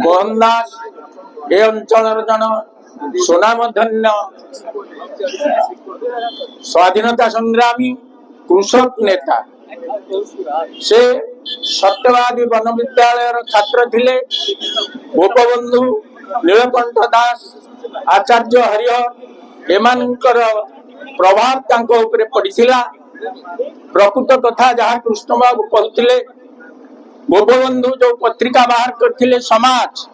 মোহন দাস এ অঞ্চলের জন সুনামধন্য স্বাধীনতা সংগ্রামী কৃষক নেতা। से सत्यवादी वन विद्यालय छात्र थिले। गोपबंधु नीलकंठ दास आचार्य हरिहर एमानकर प्रभाव तांको उपरे पड़िथिला। प्रकृत कथा जहाँ कृष्ण बाबू कहते गोपबंधु जो पत्रिका बाहर करथिले समाज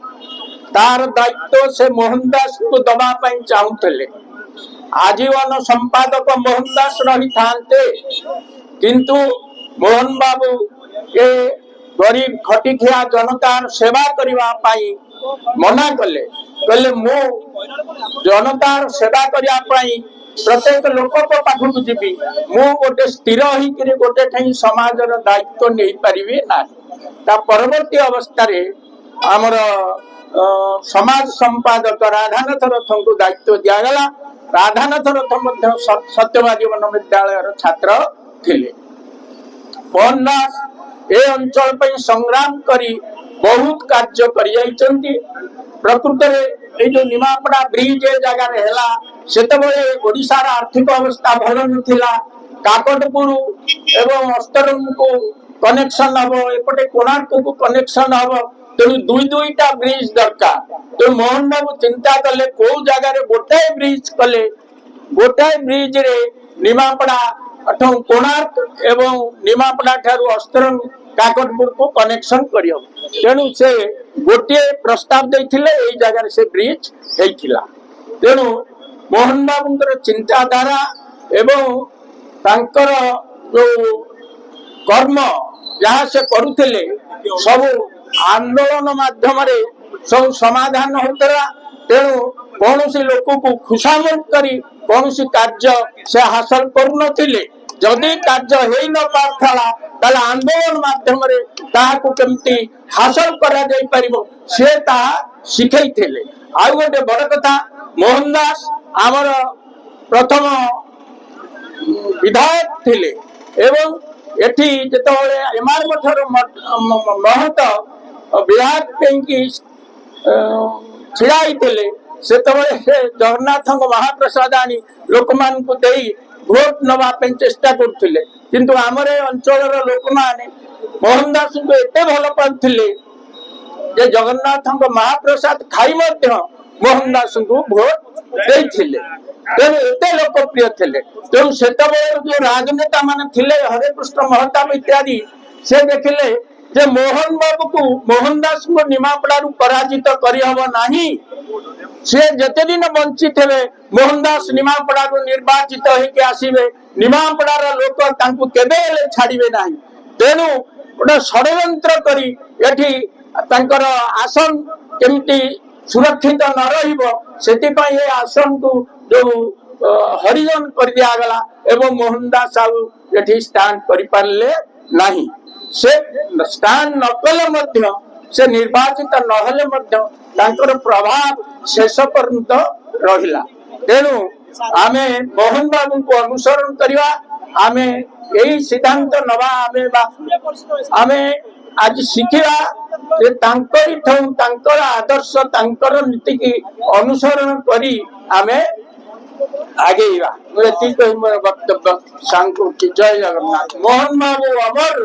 तार दायित्व से मोहन दास को दबा पाई चाहूले। आजीवन संपादक मोहन दास रही थांते किंतु मोहन बाबू ए गरीब खटिखिया जनतार सेवा करिवा पाई मना कले। कहले मु जनतार सेवा करिया पाई प्रत्येक लोक पाखक जीवी मु गोटे स्थिर होकर गोटे ठाई समाजर दायित्व नहीं पारिबे ना। ता परवर्ती अवस्था रे आमर समाज संपादक राधानाथ रथ को दायित्व दिया गला। राधानाथ रथ मध्य सत्यवादी वन विद्यालय छात्र थिले। मोहन दास ए अंचल पे संग्राम करी बहुत कार्य करि जाइछन्ती। प्रकृत रे ए जो निमापड़ा ब्रिज ए जगह रे हैला सेतबेले ओडिसा रा आर्थिक अवस्था भल नथिला। काकटपुर एवं अस्तरंग को कनेक्शन हबो, एपटे कोणार्क को कनेक्शन हबो, तेणु दुई दुईटा ब्रिज दरकार। तो मोहन बाबू चिंता कले को जगह रे गोटाए ब्रिज कले गोटाए ब्रिज रे निमापड़ा कोणार्क एवं निमापड़ा ठारू अस्तरंग काकटपुर को कनेक्शन करियो। तेणु से गोटे प्रस्ताव देथिले एई जगह से ब्रिज हेइथिला। तेणु मोहन बाबूंकर चिंताधारा एवं तांकर जो कर्म जहाँ से करुथिले सब आंदोलन माध्यम रे सब समाधान होतरा। तेणु कौन सी लोक को खुशामत करी कौन सी कार्य से हासिल करुनथिले। जदि कार्य हेई न पारथला ताले आंदोलन माध्यम रे ताहाकु केमती हासिल करा जाई परिबो से ताहा शिखैथिले। आ गोटे बड़ कथा मोहन दास आमर प्रथम विधायक थिले एवं एठी जेतबेले एमार मठर महत विधायक पेंकी छिड़ाई थिले सेतबेले जगन्नाथ महाप्रसाद आनी लोक मान को देई भोट नवा पे चेष्टा करथिले। किंतु आमरे अंचल लोक माने मोहन दास को एते भल पाथिले जे जगन्नाथ महाप्रसाद खाई मध्य मोहन दास को भोट देथिले। तेणु एते लोकप्रिय थिले। तेणु सेतबेले जो राजनेता माने थिले हरे कृष्ण महताब इत्यादि से देखिले जे मोहन बाबू को मोहन दास को निमापड़ा पराजित करि हबो नाही। से जते दिन बंचित हेबे मोहन दास निमापड़ा निर्वाचित होके आसीबे। निमापड़ा लोक तांकु केबे हेले छाड़िबे नाही। तेणु गोटे षड्यंत्र करी एठी तांकर आसन केमती सुरक्षित न रहिबो सेति पई ए आसन को जो हरिजन कर दिया गला एवं मोहन दास साहू एठी स्टैंड करि पारले नाही। से स्टैंड न कले मध्य से निर्वाचित नहले मध्य तांकर प्रभाव शेष पर्यंत रहिला। तेणु आमे मोहन बाबू को अनुसरण करिवा। आमे यही सिद्धांत नवा आमे आज शिखिवा जे तांकरी ठौ तांकर आदर्श तांकर नीति की अनुसरण करी आमे आगे वक्तव्य सांको जय जगन्नाथ। मोहन बाबू अमर।